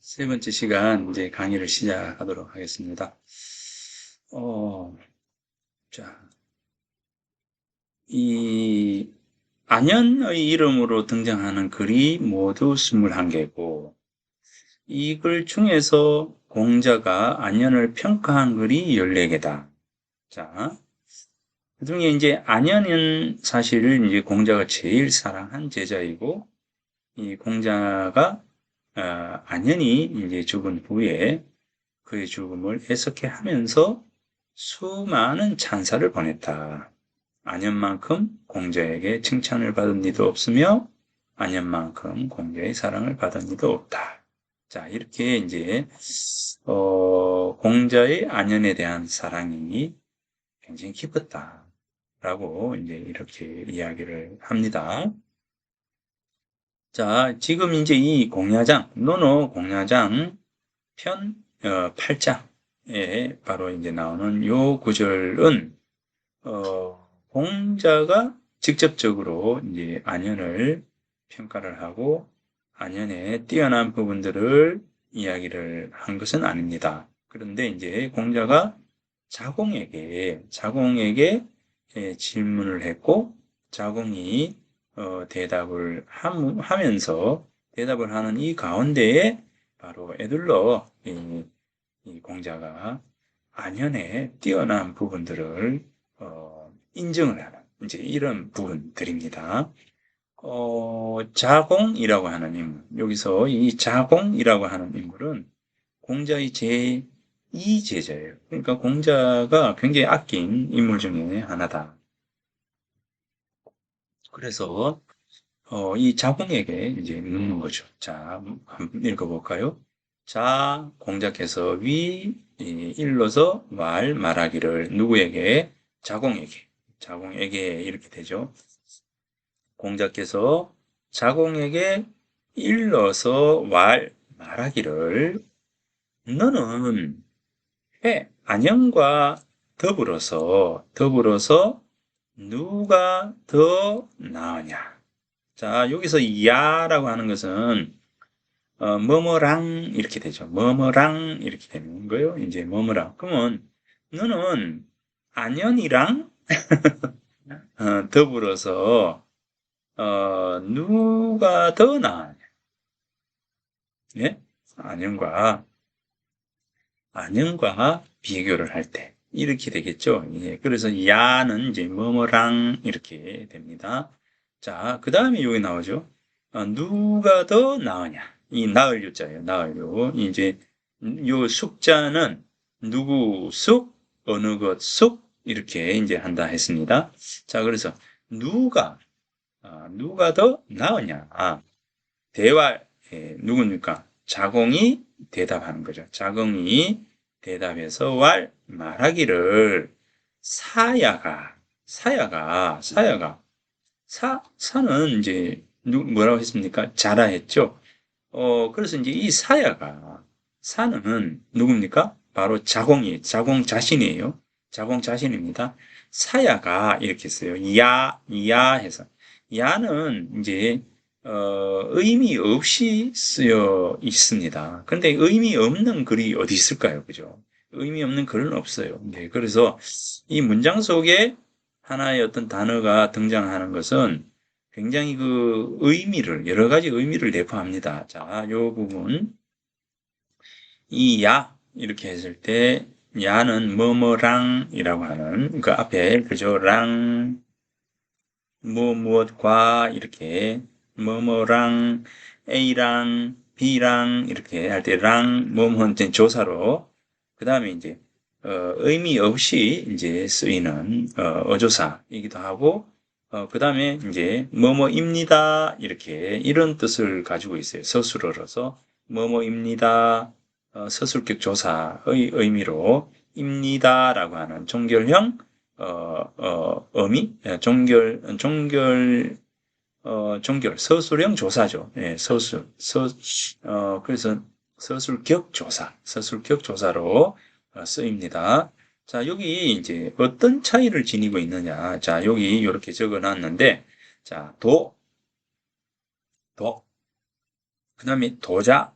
세 번째 시간 이제 강의를 시작하도록 하겠습니다. 어, 자, 이 안현의 이름으로 등장하는 글이 모두 21개고, 이 글 중에서 공자가 안현을 평가한 글이 14개다. 자, 그중에 이제 안현은 사실 이제 공자가 제일 사랑한 제자이고, 이 공자가 안현이 이제 죽은 후에 그의 죽음을 해석해 하면서 수많은 찬사를 보냈다. 안현만큼 공자에게 칭찬을 받은 이도 없으며 안현만큼 공자의 사랑을 받은 이도 없다. 자, 이렇게 이제 공자의 안현에 대한 사랑이 굉장히 깊었다라고 이제 이렇게 이야기를 합니다. 자, 지금 이제 이 공야장, 논어 공야장 편 8장에 바로 이제 나오는 요 구절은 공자가 직접적으로 이제 안현을 평가를 하고 안현의 뛰어난 부분들을 이야기를 한 것은 아닙니다. 그런데 이제 공자가 자공에게 질문을 했고 자공이 대답을 하면서 대답을 하는 이 가운데에 바로 에둘러 이 공자가 안현의 뛰어난 부분들을 인정을 하는 이제 이런 부분들입니다. 자공이라고 하는 인물, 여기서 이 자공이라고 하는 인물은 공자의 제2 제자예요. 그러니까 공자가 굉장히 아낀 인물 중에 하나다. 그래서 이 자공에게 이제 묻는 거죠. 자, 한번 읽어볼까요? 자, 공자께서 일러서 말하기를 누구에게? 자공에게 이렇게 되죠. 공자께서 자공에게 일러서 말하기를 너는 안녕과 더불어서 누가 더 나으냐? 자, 여기서 야라고 하는 것은 뭐뭐랑 이렇게 되죠. 뭐뭐랑 이렇게 되는 거예요. 이제 뭐뭐랑. 그러면 너는 안현이랑 더불어서 누가 더 나으냐? 예? 안현과 안현과 비교를 할 때 이렇게 되겠죠. 예, 그래서 야는 이제 뭐뭐랑 이렇게 됩니다. 자, 그 다음에 여기 나오죠. 누가 더 나으냐? 이 나을 요자예요. 나을 요. 이제 요 숙자는 누구 숙, 어느 것 숙, 이렇게 이제 한다 했습니다. 자, 그래서 누가 더 나으냐? 대화, 누굽니까? 자공이 대답하는 거죠. 자공이 대답해서 말하기를 사야가, 사는 이제, 뭐라고 했습니까? 자라 했죠. 그래서 이제 이 사는 누굽니까? 바로 자공 자신이에요. 자공 자신입니다. 사야가 이렇게 써요. 야 해서. 야는 이제, 의미 없이 쓰여 있습니다. 그런데 의미 없는 글이 어디 있을까요? 그죠? 의미 없는 글은 없어요. 네, 그래서 이 문장 속에 하나의 어떤 단어가 등장하는 것은 굉장히 여러 가지 의미를 내포합니다. 자, 요 부분. 이 이렇게 했을 때, 야는 뭐뭐랑이라고 하는, 그 앞에, 그죠? 무엇과, 이렇게, 뭐뭐랑, A랑, B랑, 이렇게 할 때, 뭐뭐는 조사로, 그 다음에 이제, 의미 없이 이제 쓰이는, 어조사이기도 하고, 그 다음에 이제 뭐뭐입니다 이렇게 이런 뜻을 가지고 있어요. 서술어로서 뭐뭐입니다. 서술격 조사의 의미로 입니다라고 하는 종결형 어미 종결 서술형 조사죠. 예, 그래서 서술격 조사로 쓰입니다. 자, 여기 이제 어떤 차이를 지니고 있느냐. 자, 여기 이렇게 적어 놨는데, 자, 도, 그 다음에 도자,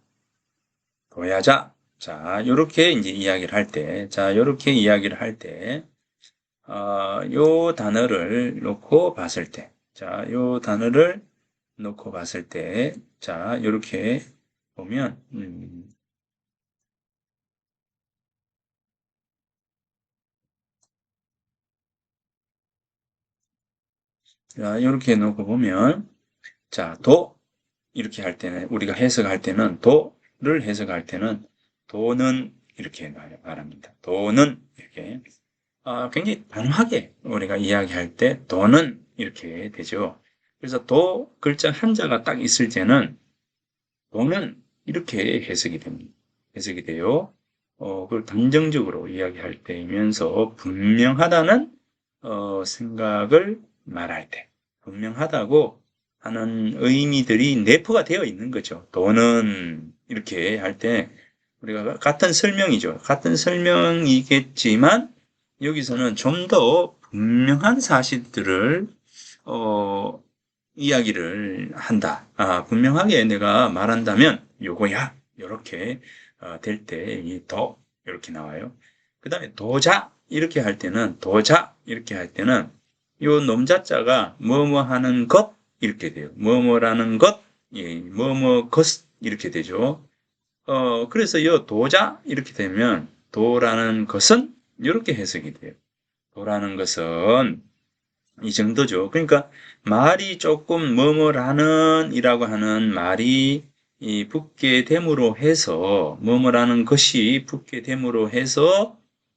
도야자. 자, 요렇게 이제 이야기를 할 때, 자, 요렇게 이야기를 할 때, 요 단어를 놓고 봤을 때, 자, 요 단어를 놓고 봤을 때, 자, 요렇게 보면, 자, 요렇게 놓고 보면, 자, 이렇게 할 때는, 우리가 해석할 때는, 도를 해석할 때는, 도는 이렇게 말합니다. 도는 이렇게. 굉장히 단호하게 우리가 이야기할 때, 도는 이렇게 되죠. 그래서 도 글자 한자가 딱 있을 때는, 도는 이렇게 해석이 됩니다. 해석이 돼요. 그걸 단정적으로 이야기할 때이면서 분명하다는 생각을 말할 때, 분명하다고 하는 의미들이 내포가 되어 있는 거죠. 도는 이렇게 할 때 우리가 같은 설명이죠. 같은 설명이겠지만 여기서는 좀 더 분명한 사실들을 어, 이야기를 한다. 분명하게 내가 말한다면 요거야. 이렇게 될 때 이 더 이렇게 나와요. 그 다음에 도자 이렇게 할 때는 도자 이렇게 할 때는 요 nom자자가 뭐뭐 하는 것 이렇게 돼요. 뭐뭐라는 것, 뭐뭐 것 이렇게 되죠. 그래서 요 도자 이렇게 되면 도라는 것은 이렇게 해석이 돼요. 도라는 것은 이 정도죠. 그러니까 말이 조금 뭐뭐라는 이라고 하는 말이 이 붙게 됨으로 해서 뭐뭐라는 것이 붙게 됨으로 해서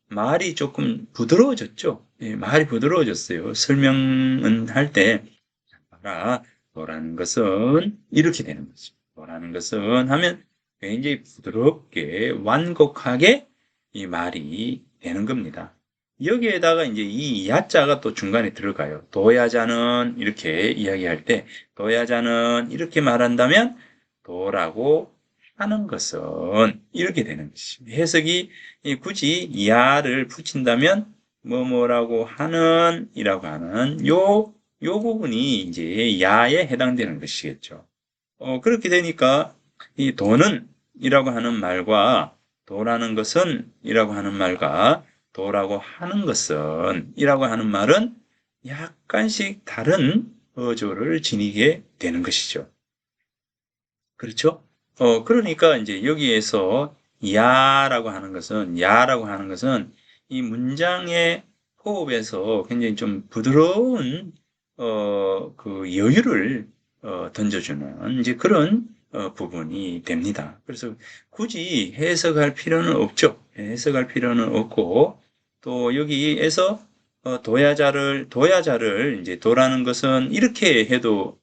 말이 조금 부드러워졌죠. 예, 말이 부드러워졌어요. 설명은 할 때 봐라. 도라는 것은 이렇게 되는 거죠. 도라는 것은 하면 굉장히 부드럽게 완곡하게 이 말이 되는 겁니다. 여기에다가 이제 이 야자가 또 중간에 들어가요. 도야자는 이렇게 이야기할 때 도야자는 이렇게 말한다면 도라고 하는 것은 이렇게 되는 것이죠. 해석이 굳이 야를 붙인다면 뭐뭐라고 하는 이라고 하는 요 부분이 이제 야에 해당되는 것이겠죠. 그렇게 되니까 이 도는 이라고 하는 말과 도라는 것은 이라고 하는 말과 도라고 하는 것은 이라고 하는 말은 약간씩 다른 어조를 지니게 되는 것이죠. 그렇죠? 그러니까 이제 여기에서 야라고 하는 것은 이 문장의 호흡에서 굉장히 좀 부드러운, 그 여유를, 던져주는 이제 그런, 부분이 됩니다. 그래서 굳이 해석할 필요는 없죠. 해석할 필요는 없고, 또 여기에서, 도야자를 이제 도라는 것은 이렇게 해도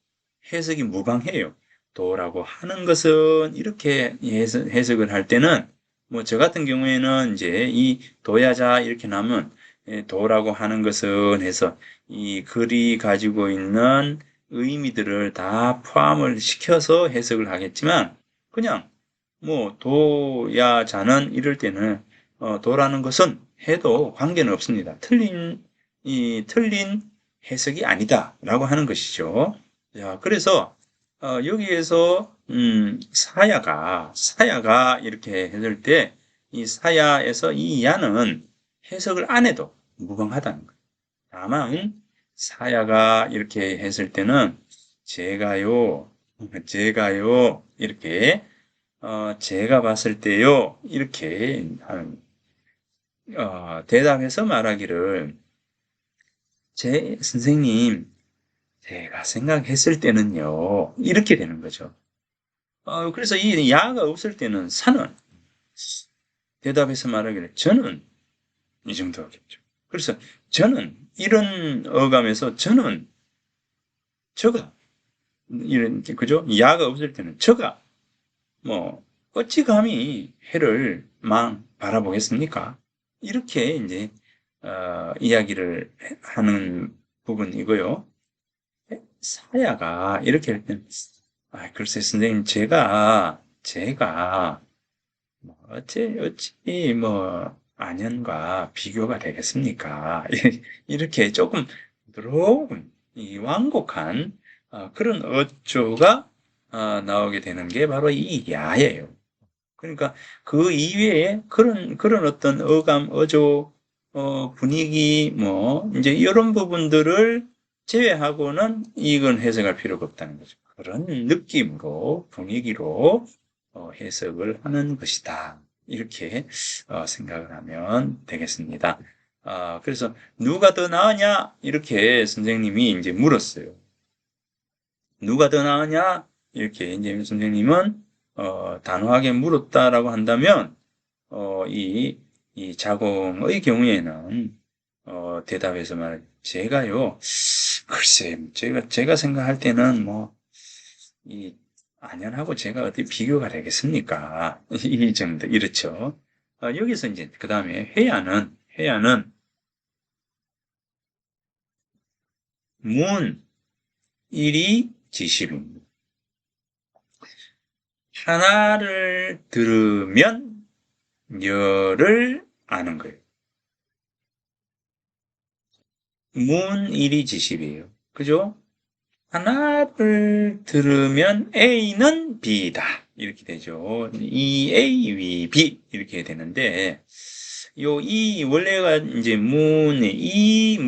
해석이 무방해요. 도라고 하는 것은 이렇게 해석을 할 때는 뭐 저 같은 경우에는 이제 이 도야자 이렇게 나면 도라고 하는 것은 해서 이 글이 가지고 있는 의미들을 다 포함을 시켜서 해석을 하겠지만 그냥 뭐 도야자는 이럴 때는 도라는 것은 해도 관계는 없습니다. 틀린 해석이 아니다라고 하는 것이죠. 자, 그래서 여기에서 사야가 이렇게 했을 때 이 사야에서 이 야는 해석을 안 해도 무방하다는 거예요. 다만 사야가 이렇게 했을 때는 제가요 이렇게 제가 봤을 때요 이렇게 하는 대답해서 말하기를 제 선생님 제가 생각했을 때는요 이렇게 되는 거죠. 그래서 이 야가 없을 때는 사는 대답해서 말하기를 저는 이 정도겠죠. 그래서 저는 이런 어감에서 저는 저가 이런 그죠? 야가 없을 때는 저가 뭐 어찌 감히 해를 바라보겠습니까? 이렇게 이제 이야기를 하는 부분이고요. 사야가 이렇게 할 때는 글쎄 선생님 제가 뭐 어찌 뭐 안현과 비교가 되겠습니까? 이렇게 조금 부드러운 이 완곡한 그런 어조가 나오게 되는 게 바로 이 야예요. 그러니까 그 이외에 그런 어떤 어감, 어조, 분위기, 뭐, 이제 이런 부분들을 제외하고는 이건 해석할 필요가 없다는 거죠. 그런 느낌으로, 분위기로 해석을 하는 것이다. 이렇게 생각을 하면 되겠습니다. 그래서 누가 더 나으냐? 이렇게 선생님이 이제 물었어요. 누가 더 나으냐? 이렇게 이제 선생님은 단호하게 물었다라고 한다면 이 자공의 경우에는 대답해서 말 제가요 글쎄 제가 생각할 때는 뭐 이 안연하고 제가 어떻게 비교가 되겠습니까? 이 정도 이렇죠. 여기서 이제 그 다음에 회야는 문 일이 지십입니다. 하나를 들으면 열을 아는 거예요. 문일이 지십이에요. 그죠? 하나를 들으면 A는 B다. 이렇게 되죠. 이 A, 위, B. 이렇게 되는데, 이 원래가 이제 문일,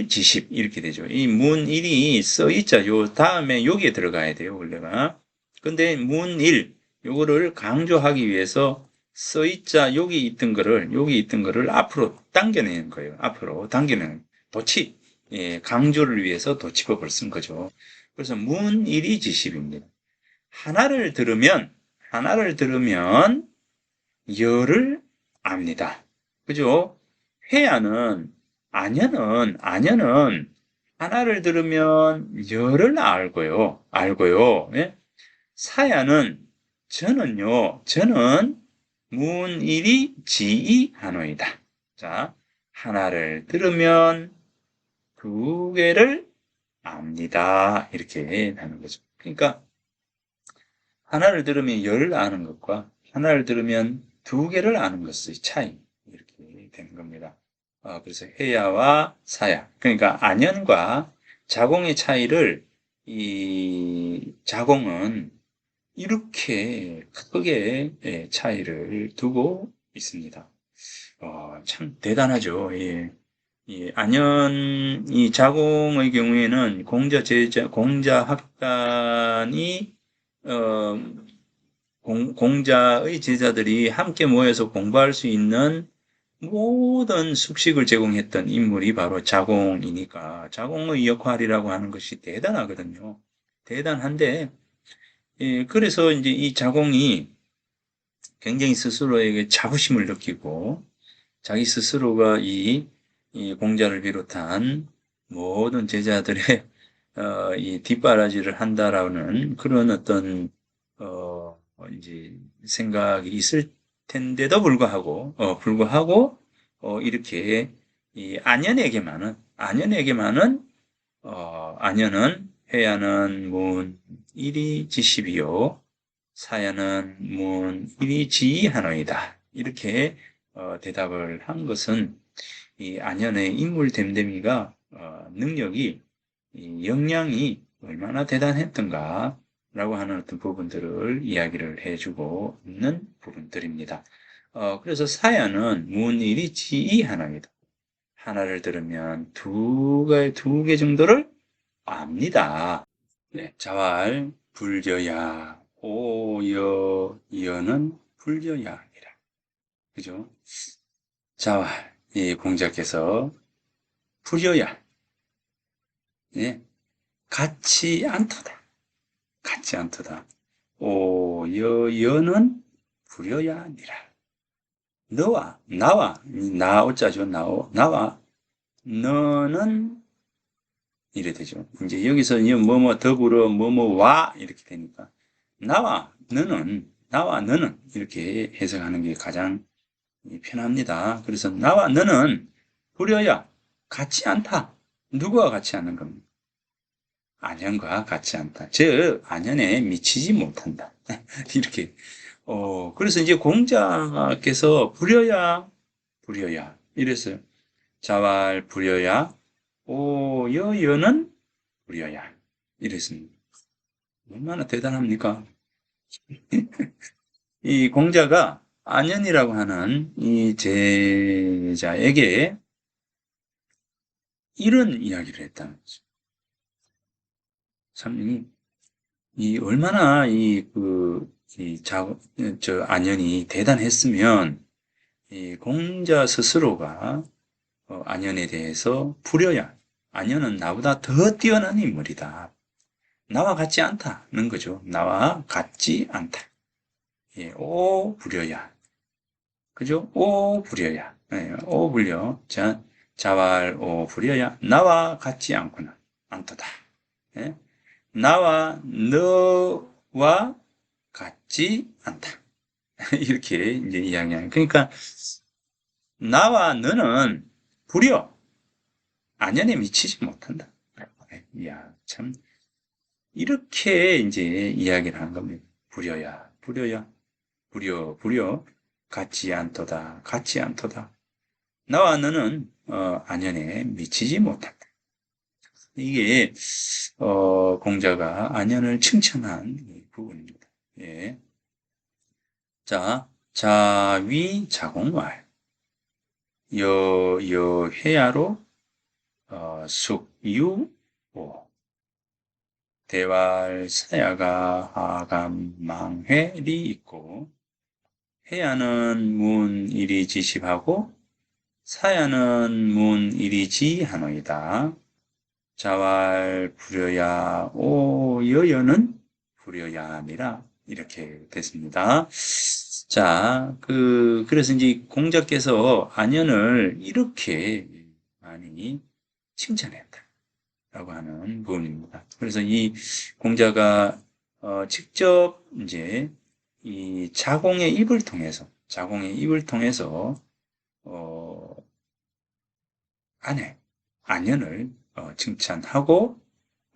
지십. 이렇게 되죠. 이 문일이 써있자. 요 다음에 여기에 들어가야 돼요. 원래가. 근데 문일, 요거를 강조하기 위해서 써있자. 여기 있던 거를 앞으로 당겨내는 거예요. 앞으로 당겨내는. 도치. 예, 강조를 위해서 도치법을 쓴 거죠. 그래서 문일이 지십입니다. 하나를 들으면 열을 압니다. 그죠? 회야는, 아녀는 하나를 들으면 열을 알고요. 예? 사야는, 저는 문일이 지이하노이다. 자, 하나를 들으면 두 개를 압니다. 이렇게 하는 거죠. 그러니까 하나를 들으면 열을 아는 것과 하나를 들으면 두 개를 아는 것의 차이 이렇게 되는 겁니다. 그래서 해야와 사야 그러니까 안연과 자공의 차이를 이 자공은 이렇게 크게 차이를 두고 있습니다. 참 대단하죠. 예. 이 안현 이 자공의 경우에는 공자 학단이 어, 공자의 제자들이 함께 모여서 공부할 수 있는 모든 숙식을 제공했던 인물이 바로 자공이니까 자공의 역할이라고 하는 것이 대단하거든요. 대단한데 그래서 이제 이 자공이 굉장히 스스로에게 자부심을 느끼고 자기 스스로가 이 공자를 비롯한 모든 제자들의 이 뒷바라지를 한다라는 그런 어떤 이제 생각이 있을 텐데도 불구하고 이렇게 이 안연에게만은 안연은 해야는 문 일이 지십이요 사야는 문 일이 지하노이다. 이렇게 대답을 한 것은 이 안현의 인물 됨됨이가 능력이 이 역량이 얼마나 대단했던가라고 하는 어떤 부분들을 이야기를 해주고 있는 부분들입니다. 그래서 사야는 문일이 지이 하나입니다. 하나를 들으면 두 개 정도를 압니다. 네, 자왈 불여야 오여 여는 불여야니라. 그죠? 자왈 이 공자께서 불여야 예, 같지 않도다. 같지 않도다. 여는 불여야 아니라. 나오자죠. 나와, 너는, 이래 되죠. 이제 여기서 뭐뭐 더불어, 뭐뭐와, 이렇게 되니까. 나와, 너는, 이렇게 해석하는 게 가장 편합니다. 그래서 나와 너는 불여야 같지 않다. 누구와 같지 않는 겁니까? 안현과 같지 않다. 즉, 안현에 미치지 못한다. 이렇게. 그래서 이제 공자께서 부려야. 이랬어요. 자왈 부려야, 여는 부려야. 이랬습니다. 얼마나 대단합니까? 이 공자가 안현이라고 하는 이 제자에게 이런 이야기를 했다는 거죠. 참, 얼마나 안현이 대단했으면, 이 공자 스스로가 안현에 대해서 부려야, 안현은 나보다 더 뛰어난 인물이다. 나와 같지 않다는 거죠. 나와 같지 않다. 예, 오 부려야. 그죠? 오 부려야. 예, 오 불려. 자왈 오 부려야. 나와 같지 않구나. 않도다. 예? 나와 너와 같지 않다. 이렇게 이제 이야기하는. 그러니까 나와 너는 불여 안연에 미치지 못한다. 이야, 참 이렇게 이제 이야기를 한 겁니다. 불여야, 불여야, 불여, 같지 않도다, 같지 않도다. 나와 너는 안연에 미치지 못한다. 이게 공자가 안연을 칭찬한 부분입니다. 예. 자, 자위 자공왈 여해야로 숙유 오 대왈 사야가 하감망회리 있고 해야는 문일이 지십하고 사야는 문일이 지하노이다. 자왈 부려야 오여여는 부려야 함이라 이렇게 됐습니다. 자, 그래서 이제 공자께서 안연을 이렇게 많이 칭찬했다라고 하는 부분입니다. 그래서 이 공자가 직접 이제 이 자공의 입을 통해서 어, 안연을 칭찬하고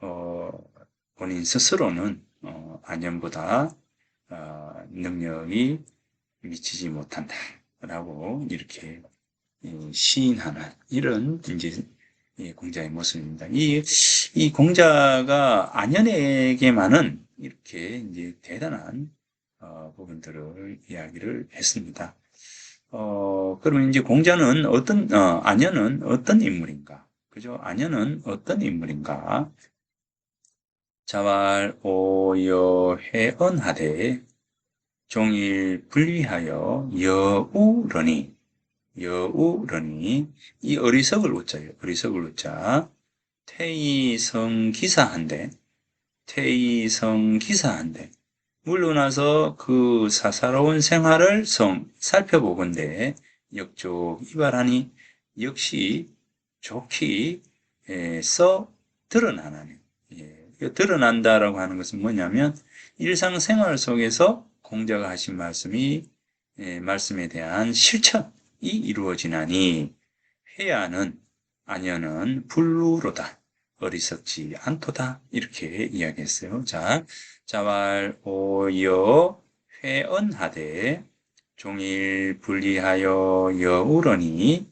어, 본인 스스로는 안연보다 능력이 미치지 못한다라고 이렇게 시인하는 이런 이제 공자의 모습입니다. 이 공자가 안연에게만은 이렇게 이제 대단한 부분들을 이야기를 했습니다. 그러면 이제 공자는 안연은 어떤 인물인가? 그죠? 안연은 어떤 인물인가? 자왈 오여해언하되 종일 분리하여 여우러니 이 어리석을 우자예요. 어리석을 우자 태이성기사한데 물러나서 그 사사로운 생활을 살펴보건대 역족이발하니 역시 좋게 써 드러나나니 드러난다라고 하는 것은 뭐냐면 일상생활 속에서 공자가 하신 말씀에 대한 실천이 이루어지나니 안연은 불루로다. 어리석지 않도다. 이렇게 이야기했어요. 자, 자왈 오여 회언하되 종일 분리하여 여우러니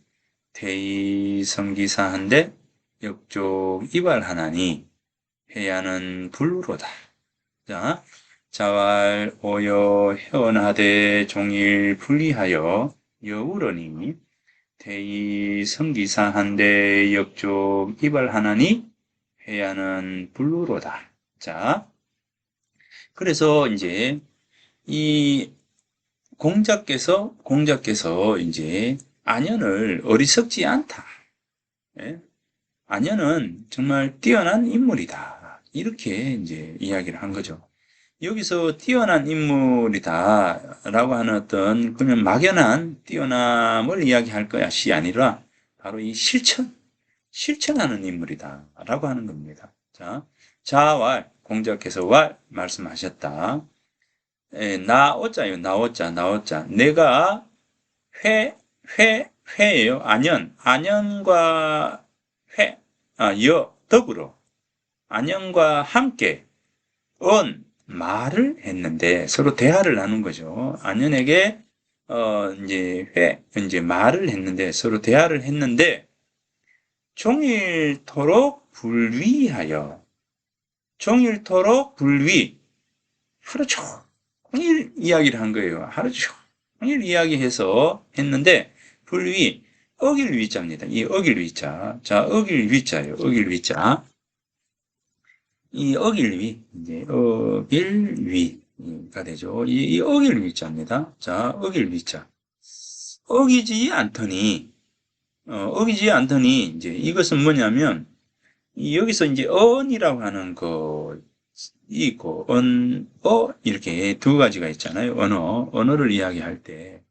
태이성기사한데 역족 이발하나니 해야는 불루로다. 자, 자왈 오여 회언하되 종일 분리하여 여우러니 태이성기사한데 역족 이발하나니 해야는 불루로다. 자, 그래서 이제 이 공자께서 이제 안연을 어리석지 않다. 예? 안연은 정말 뛰어난 인물이다. 이렇게 이제 이야기를 한 거죠. 여기서 뛰어난 인물이다라고 하는 어떤 그냥 막연한 뛰어남을 이야기할 것이 아니라 바로 이 실천하는 인물이다라고 하는 겁니다. 자, 자왈 공자께서 왈 말씀하셨다. 나오자. 내가 회예요. 안연과 더불어 안연과 함께 말을 했는데 서로 대화를 나눈 거죠. 안연에게 이제 말을 했는데 서로 대화를 했는데 종일토록 불위 하루 종일 이야기를 한 거예요. 하루 종일 이야기해서 했는데 불위 어길 위자입니다. 이 어길 위자. 자, 어길 위자예요. 어길 위자. 이 어길 위, 이제 어길 위가 되죠. 이 어길 위자입니다. 자, 어길 위자. 어기지 않더니 어기지 않더니 이제 이것은 뭐냐면 여기서 이제 언이라고 하는 거 있고 이렇게 두 가지가 있잖아요. 언어를 이야기할 때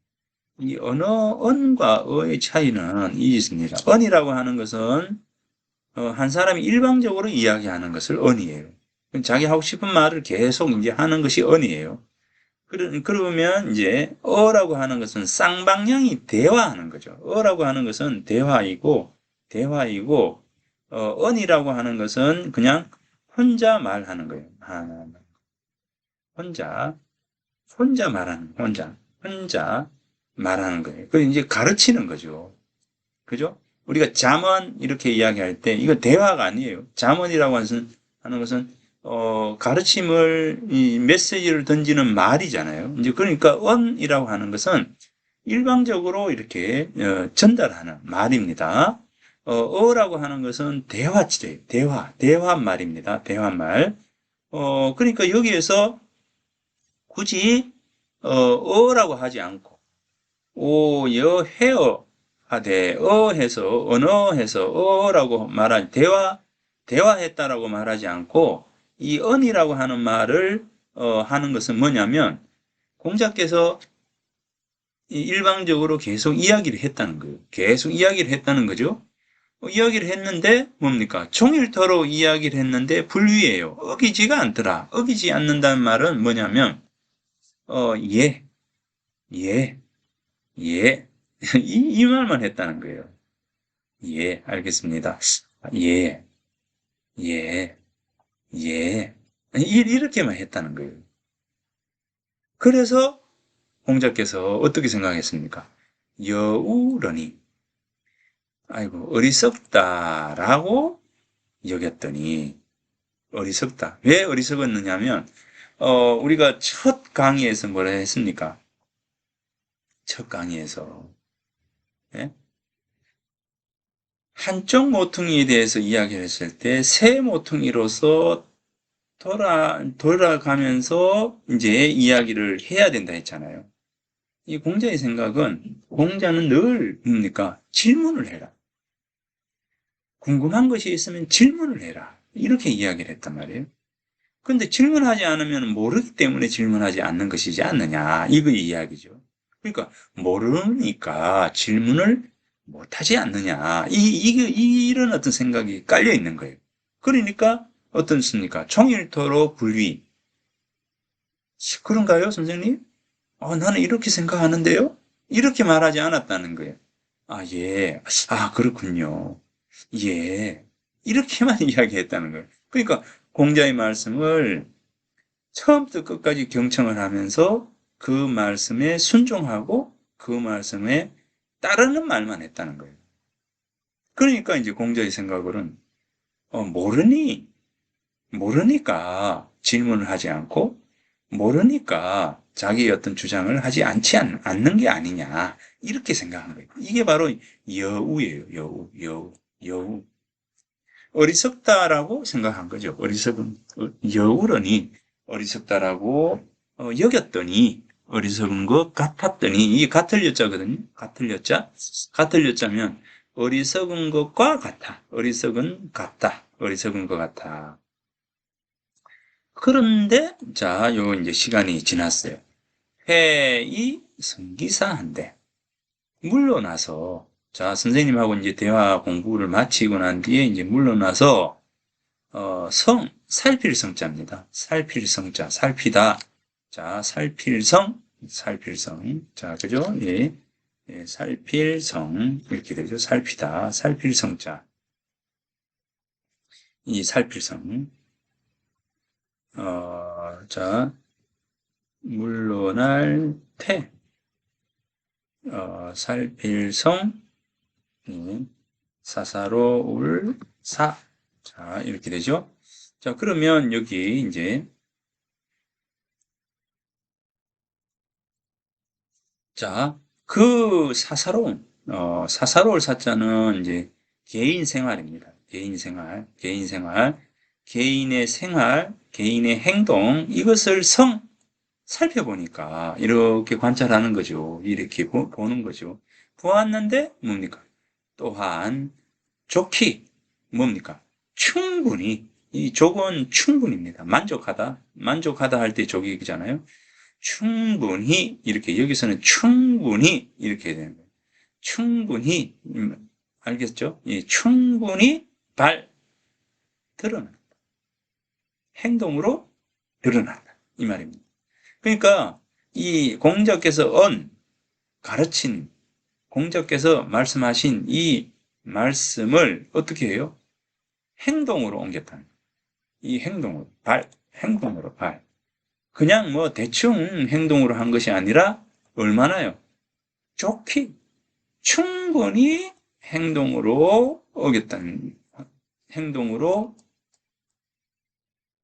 이 언과 어의 차이는 있습니다. 언이라고 하는 것은 한 사람이 일방적으로 이야기하는 것을 언이에요. 자기 하고 싶은 말을 계속 이제 하는 것이 언이에요. 그러면 이제 어라고 하는 것은 쌍방향이 대화하는 거죠. 어라고 하는 것은 대화이고 언이라고 하는 것은 그냥 혼자 말하는 거예요. 혼자 혼자 말하는 거예요. 그 이제 가르치는 거죠. 그죠? 우리가 잠언 이렇게 이야기할 때 이거 대화가 아니에요. 잠언이라고 하는 것은 가르침을 이 메시지를 던지는 말이잖아요. 이제 그러니까 언이라고 하는 것은 일방적으로 이렇게 전달하는 말입니다. 어라고 하는 것은 대화치예요. 대화말입니다. 대화말. 그러니까 여기에서 굳이 어라고 하지 않고 오여 해어 하되 어해서 언어해서 어라고 말하지 대화했다라고 말하지 않고 이 언이라고 하는 말을 하는 것은 뭐냐면 공자께서 일방적으로 계속 이야기를 했다는 거예요. 계속 이야기를 했다는 거죠. 이야기를 했는데 뭡니까? 종일토록 이야기를 했는데 불위예요. 어기지가 않더라. 어기지 않는다는 말은 뭐냐면 예, 예, 예. 이 말만 했다는 거예요. 예, 알겠습니다. 예, 예, 예. 이렇게만 했다는 거예요. 그래서 공자께서 어떻게 생각했습니까? 여우러니, 아이고, 어리석다라고 여겼더니, 어리석다. 왜 어리석었느냐면, 우리가 첫 강의에서 뭐라 했습니까? 첫 강의에서. 예? 한쪽 모퉁이에 대해서 이야기를 했을 때, 세 모퉁이로서 돌아가면서 이제 이야기를 해야 된다 했잖아요. 이 공자의 생각은, 공자는 늘 뭡니까? 질문을 해라. 궁금한 것이 있으면 질문을 해라. 이렇게 이야기를 했단 말이에요. 근데 질문하지 않으면 모르기 때문에 질문하지 않는 것이지 않느냐. 이거 이야기죠. 그러니까 모르니까 질문을 못하지 않느냐. 이런 어떤 생각이 깔려 있는 거예요. 그러니까 어떻습니까? 총일토록 불위. 그런가요, 선생님? 나는 이렇게 생각하는데요? 이렇게 말하지 않았다는 거예요. 아, 예. 아, 그렇군요. 예. 이렇게만 이야기했다는 거예요. 그러니까 공자의 말씀을 처음부터 끝까지 경청을 하면서 그 말씀에 순종하고 그 말씀에 따르는 말만 했다는 거예요. 그러니까 이제 공자의 생각으로는 모르니까 질문을 하지 않고 모르니까 자기의 어떤 주장을 하지 않는 게 아니냐 이렇게 생각하는 거예요. 이게 바로 여우예요. 여우. 어리석다라고 생각한 거죠. 여우러니 어리석다라고 여겼더니 어리석은 것 같았더니 이게 같을 여자거든요. 같을 여자면 어리석은 것과 같아. 어리석은 것 같아. 그런데 자, 요 이제 시간이 지났어요. 회의 성기사한데 물러나서 자, 선생님하고 이제 대화 공부를 마치고 난 뒤에 이제 물러나서 살필 성자입니다. 살필 성자, 살피다. 자, 살필성. 자, 그죠? 예. 예, 살필성 이렇게 되죠. 살피다, 살필 성자. 이 살필성. 자, 물러날 태. 살필성, 사사로울 사. 자, 이렇게 되죠. 자, 그러면 여기 이제 자, 그 사사로울 사자는 이제 개인 생활입니다. 개인 생활, 개인의 생활, 개인의 행동, 이것을 살펴보니까 이렇게 관찰하는 거죠. 이렇게 보는 거죠. 보았는데 뭡니까? 또한 좋기 뭡니까? 충분히 이 족은 충분입니다. 만족하다 할 때 족이잖아요. 충분히 이렇게 여기서는 충분히 이렇게 되는 거예요. 충분히 알겠죠? 예, 충분히 드러난다. 행동으로 드러난다. 이 말입니다. 그러니까 이 공자께서 가르친 공자께서 말씀하신 이 말씀을 어떻게 해요? 행동으로 옮겼다는 거예요. 이 행동으로 그냥 뭐 대충 행동으로 한 것이 아니라 얼마나요? 좋게 충분히 행동으로 어겼다는 행동으로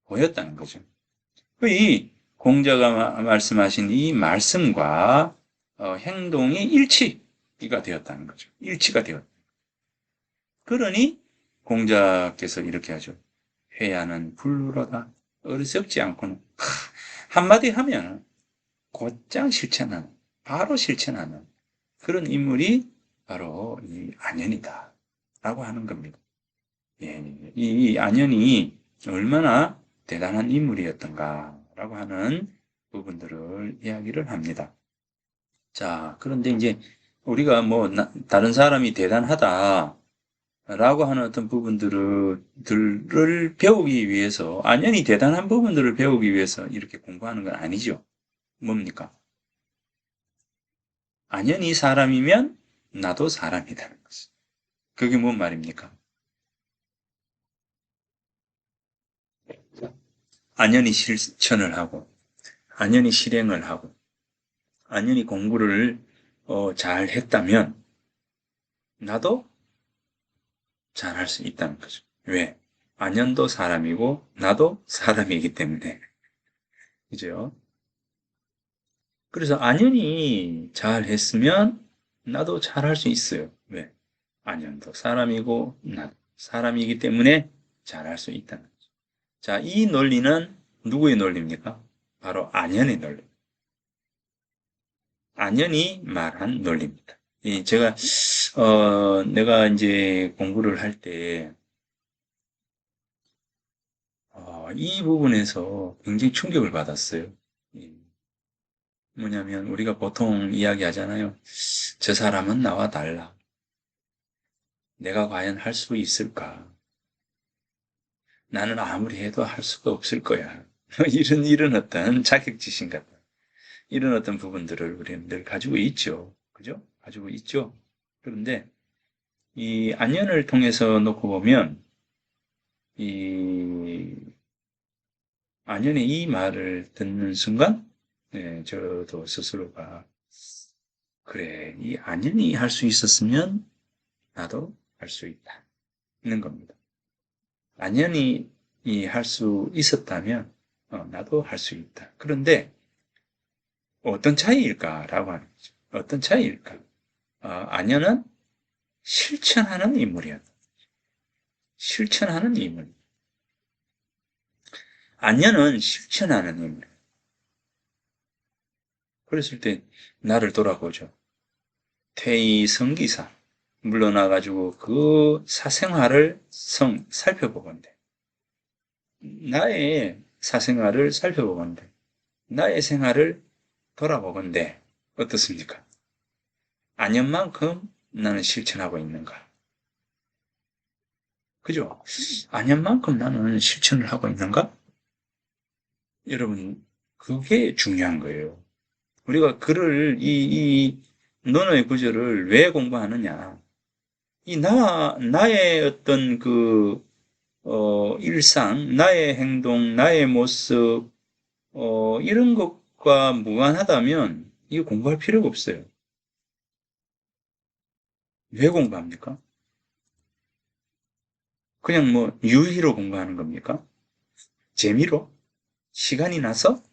보였다는 거죠. 이 공자가 말씀하신 이 말씀과 행동이 일치가 되었다는 거죠. 일치가 되었다. 그러니 공자께서 이렇게 하죠. 회야는 불루로다. 어리석지 않고는 한마디 하면 곧장 실천하는, 바로 실천하는 그런 인물이 바로 이 안현이다. 라고 하는 겁니다. 예, 이 안현이 얼마나 대단한 인물이었던가라고 하는 부분들을 이야기를 합니다. 자, 그런데 이제 우리가 뭐 다른 사람이 대단하다라고 하는 어떤 부분들을 배우기 위해서 안현이 대단한 부분들을 배우기 위해서 이렇게 공부하는 건 아니죠. 뭡니까? 안현이 사람이면 나도 사람이라는 거죠. 그게 뭔 말입니까? 안연히 실천을 하고, 안연히 실행을 하고, 안연히 공부를 잘 했다면 나도 잘할 수 있다는 거죠. 왜? 안연도 사람이고 나도 사람이기 때문에. 그죠? 그래서 안연이 잘 했으면 나도 잘할 수 있어요. 왜? 안연도 사람이고 나도 사람이기 때문에 잘할 수 있다는 거죠. 자, 이 논리는 누구의 논리입니까? 바로 안연의 논리. 안연히 말한 논리입니다. 제가 내가 이제 공부를 할 때, 이 부분에서 굉장히 충격을 받았어요. 예, 뭐냐면, 우리가 보통 이야기하잖아요. 저 사람은 나와 달라. 내가 과연 할 수 있을까? 나는 아무리 해도 할 수가 없을 거야. 이런 어떤 자격지심 같은, 이런 어떤 부분들을 우리는 늘 가지고 있죠. 그죠? 가지고 있죠. 그런데, 이 안연을 통해서 놓고 보면, 이 안연의 이 말을 듣는 순간, 네, 저도 스스로가, 그래, 이 안연이 할 수 있었으면 나도 할 수 있다. 있는 겁니다. 안연이 할 수 있었다면, 나도 할 수 있다. 그런데 어떤 차이일까라고 하는 거죠. 어떤 차이일까? 안연은 실천하는 인물이었다. 실천하는 인물. 안연은 실천하는 인물. 그랬을 때 나를 돌아보죠. 퇴위 성기사 물러나가지고 그 사생활을 살펴보건대. 나의 사생활을 살펴보건대. 나의 생활을 돌아보건대. 어떻습니까? 안연만큼 나는 실천하고 있는가? 그죠? 안연만큼 나는 실천을 하고 있는가? 여러분, 그게 중요한 거예요. 우리가 글을, 이 논어의 구조를 왜 공부하느냐? 나의 어떤 일상, 나의 행동, 나의 모습, 이런 것과 무관하다면, 이거 공부할 필요가 없어요. 왜 공부합니까? 그냥 뭐, 유희로 공부하는 겁니까? 재미로? 시간이 나서?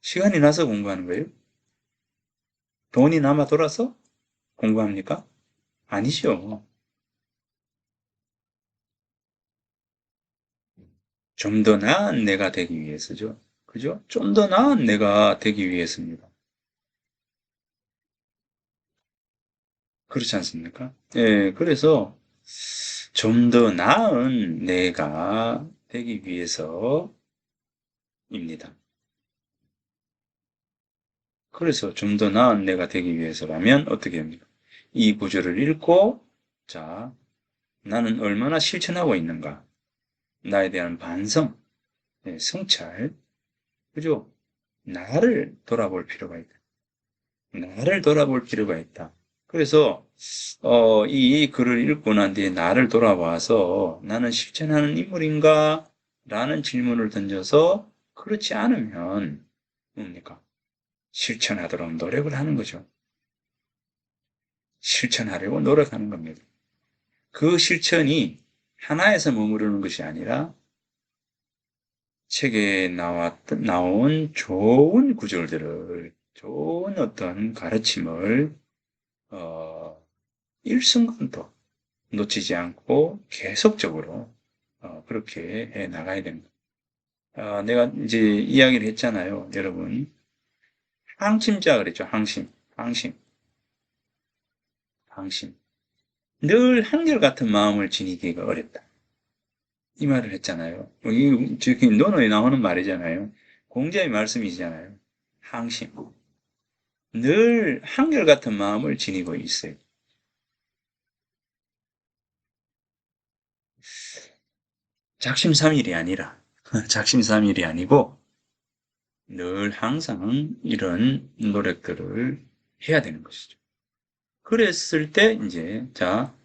시간이 나서 공부하는 거예요? 돈이 남아 돌아서 공부합니까? 아니죠. 좀 더 나은 내가 되기 위해서죠. 그죠? 좀 더 나은 내가 되기 위해서입니다. 그렇지 않습니까? 예, 그래서 좀 더 나은 내가 되기 위해서입니다. 그래서 좀 더 나은 내가 되기 위해서라면 어떻게 합니까? 이 구절을 읽고, 자, 나는 얼마나 실천하고 있는가? 나에 대한 반성, 예, 성찰, 그죠? 나를 돌아볼 필요가 있다. 나를 돌아볼 필요가 있다. 그래서 이 글을 읽고 난 뒤에 나를 돌아봐서 나는 실천하는 인물인가? 라는 질문을 던져서 그렇지 않으면 뭡니까? 실천하도록 노력을 하는 거죠. 실천하려고 노력하는 겁니다. 그 실천이 하나에서 머무르는 것이 아니라 책에 나온 좋은 구절들을, 좋은 어떤 가르침을, 일순간도 놓치지 않고 계속적으로, 그렇게 해 나가야 됩니다. 내가 이제 이야기를 했잖아요, 여러분. 항심자 그랬죠, 항심. 항심. 항심. 늘 한결같은 마음을 지니기가 어렵다. 이 말을 했잖아요. 이, 저기, 논어에 나오는 말이잖아요. 공자의 말씀이잖아요. 항심. 늘 한결같은 마음을 지니고 있어요. 작심삼일이 아니라, 작심삼일이 아니고, 늘 항상 이런 노력들을 해야 되는 것이죠. 그랬을 때, 이제, 자,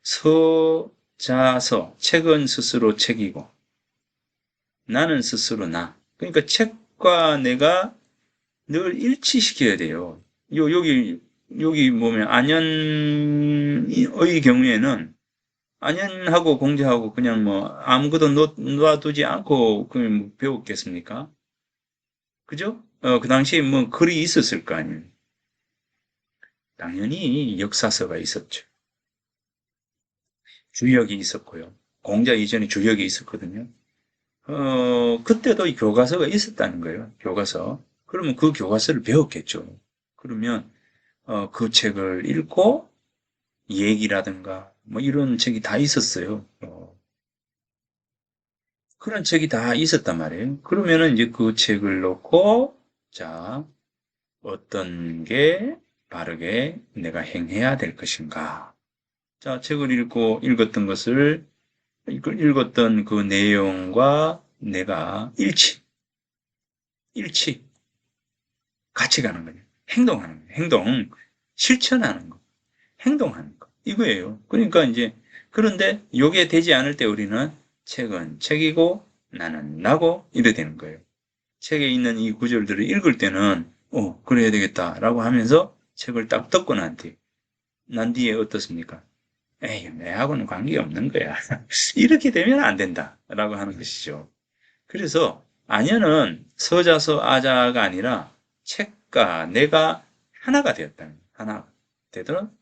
서자서, 책은 스스로 책이고, 나는 스스로 나. 그러니까 책과 내가 늘 일치시켜야 돼요. 여기 보면, 안현의 경우에는 안연하고 공제하고 그냥 뭐 아무것도 놔두지 않고 그냥 뭐 배웠겠습니까? 그죠? 그 당시에 뭐 글이 있었을 거 아니에요. 당연히 역사서가 있었죠. 주역이 있었고요. 공자 이전에 주역이 있었거든요. 그때도 이 교과서가 있었다는 거예요. 교과서. 그러면 그 교과서를 배웠겠죠. 그러면 그 책을 읽고 얘기라든가 뭐 이런 책이 다 있었어요. 그런 책이 다 있었단 말이에요. 그러면은 이제 그 책을 놓고, 자, 어떤 게 바르게 내가 행해야 될 것인가. 자, 책을 읽었던 것을, 읽었던 그 내용과 내가 일치, 같이 가는 거예요. 행동하는 거예요. 실천하는 거, 행동하는 거. 이거예요. 그러니까 이제, 그런데 이게 되지 않을 때 우리는 책은 책이고 나는 나고 이래 되는 거예요. 책에 있는 이 구절들을 읽을 때는 그래야 되겠다라고 하면서 책을 딱 덮고 난 뒤에 어떻습니까? 에이, 내하고는 관계없는 거야. 이렇게 되면 안 된다라고 하는 것이죠. 그래서 안연은 서자서 아자가 아니라 책과 내가 하나가 되었다. 하나 되도록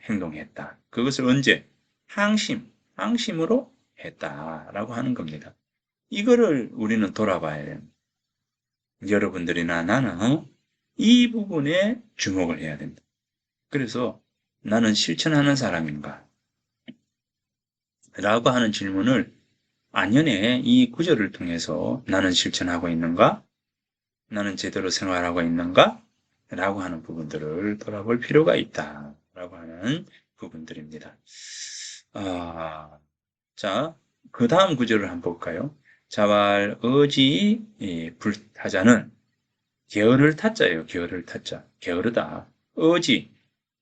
행동했다. 그것을 언제? 항심으로 했다라고 하는 겁니다. 이거를 우리는 돌아봐야 됩니다. 여러분들이나 나는 이 부분에 주목을 해야 된다. 그래서 나는 실천하는 사람인가? 라고 하는 질문을 안연의 이 구절을 통해서 나는 실천하고 있는가? 나는 제대로 생활하고 있는가? 라고 하는 부분들을 돌아볼 필요가 있다. 라고 하는 부분들입니다. 아, 자, 그 다음 구절을 한번 볼까요? 자발, 의지, 불타자는 게으를 타자예요. 게으를 타자. 게으르다. 의지.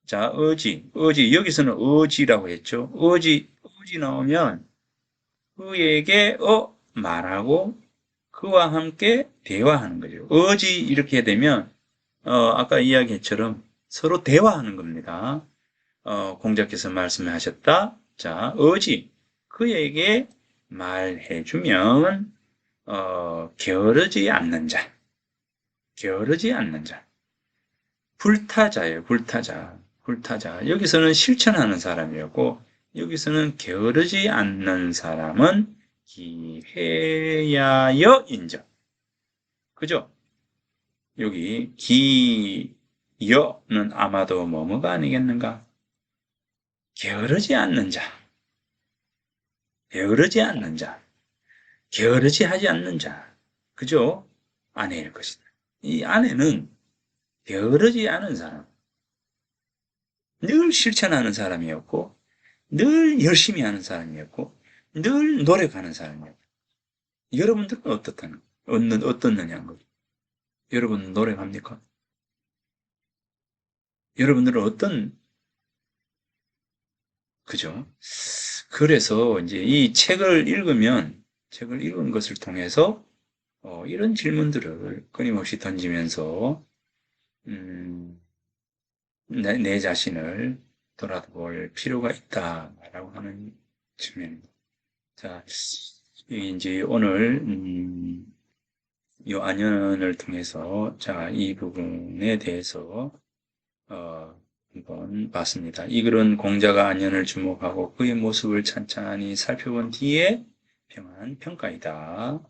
자, 의지. 여기서는 의지라고 했죠. 의지 나오면 그에게 말하고 그와 함께 대화하는 거죠. 의지 이렇게 되면 아까 이야기처럼 서로 대화하는 겁니다. 공자께서 말씀하셨다. 자, 의지. 그에게 말해주면 게으르지 않는 자. 게으르지 않는 자. 불타자예요, 불타자. 불타자. 여기서는 실천하는 사람이었고, 여기서는 게으르지 않는 사람은 기회야여 인정. 그죠? 여기 기여는 아마도 뭐뭐가 아니겠는가? 게으르지 않는 자, 게으르지 않는 자, 게으르지 하지 않는 자. 그죠? 아내일 것이다. 이 아내는 게으르지 않은 사람, 늘 실천하는 사람이었고, 늘 열심히 하는 사람이었고, 늘 노력하는 사람이었고. 여러분들은 어떻느냐는 거죠. 여러분은 노력합니까? 여러분들은 그죠? 그래서 이제 이 책을 읽은 것을 통해서 이런 질문들을 끊임없이 던지면서 음, 내 자신을 돌아볼 필요가 있다라고 하는 측면입니다. 자, 이제 오늘 이 안연을 통해서 자, 이 부분에 대해서 한번 봤습니다. 이 글은 공자가 안연을 주목하고 그의 모습을 찬찬히 살펴본 뒤에 평한 평가이다.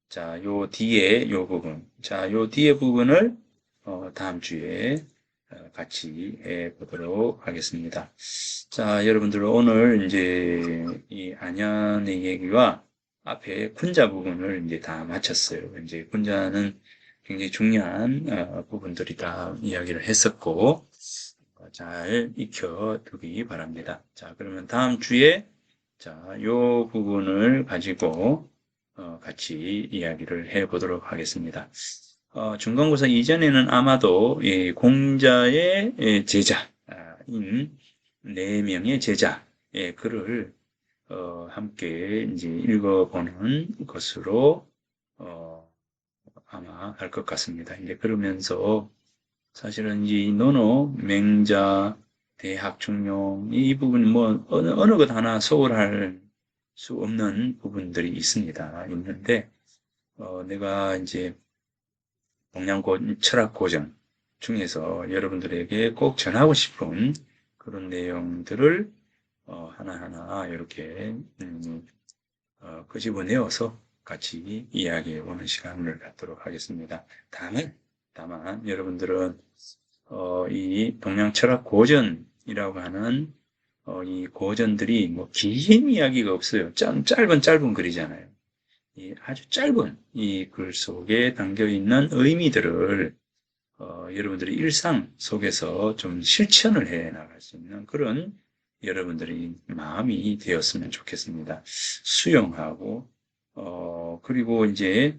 자, 요 뒤에 요 부분. 자, 요 뒤에 부분을 다음 주에 같이 해 보도록 하겠습니다. 자, 여러분들 오늘 이제 이 안연의 얘기와 앞에 군자 부분을 이제 다 마쳤어요. 이제 군자는 굉장히 중요한 부분들이 다 이야기를 했었고 잘 익혀두기 바랍니다. 자, 그러면 다음 주에 자, 요 부분을 가지고 같이 이야기를 해 보도록 하겠습니다. 중간고사 이전에는 아마도 이 공자의 제자인 네 명의 제자의 글을 함께 이제 읽어보는 것으로 아마 할 것 같습니다. 이제 그러면서 사실은 이 논어, 맹자, 대학, 중용 이 부분 뭐 어느 것 하나 소홀할 수 없는 부분들이 있는데 내가 이제 동양고 철학고전 중에서 여러분들에게 꼭 전하고 싶은 그런 내용들을 하나하나 이렇게 끄집어내어서 같이 이야기해 보는 시간을 갖도록 하겠습니다. 다만 여러분들은 이 동양 철학 고전이라고 하는 이 고전들이 뭐 긴 이야기가 없어요. 짧은 글이잖아요. 이 아주 짧은 이 글 속에 담겨 있는 의미들을 여러분들이 일상 속에서 좀 실천을 해 나갈 수 있는 그런 여러분들이 마음이 되었으면 좋겠습니다. 수용하고 그리고 이제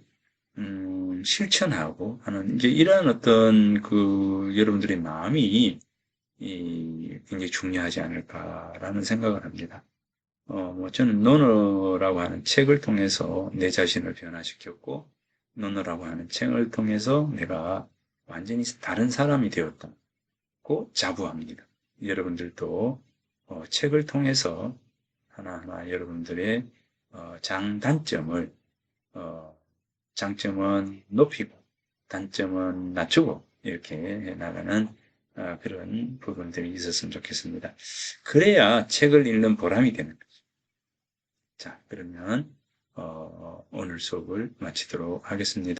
실천하고 하는 이제 이러한 어떤 그 여러분들의 마음이 굉장히 중요하지 않을까라는 생각을 합니다. 뭐 저는 논어라고 하는 책을 통해서 내 자신을 변화시켰고, 논어라고 하는 책을 통해서 내가 완전히 다른 사람이 되었다고 자부합니다. 여러분들도 책을 통해서 하나하나 여러분들의 장단점을 장점은 높이고 단점은 낮추고 이렇게 해나가는 그런 부분들이 있었으면 좋겠습니다. 그래야 책을 읽는 보람이 되는 거죠. 자, 그러면 오늘 수업을 마치도록 하겠습니다.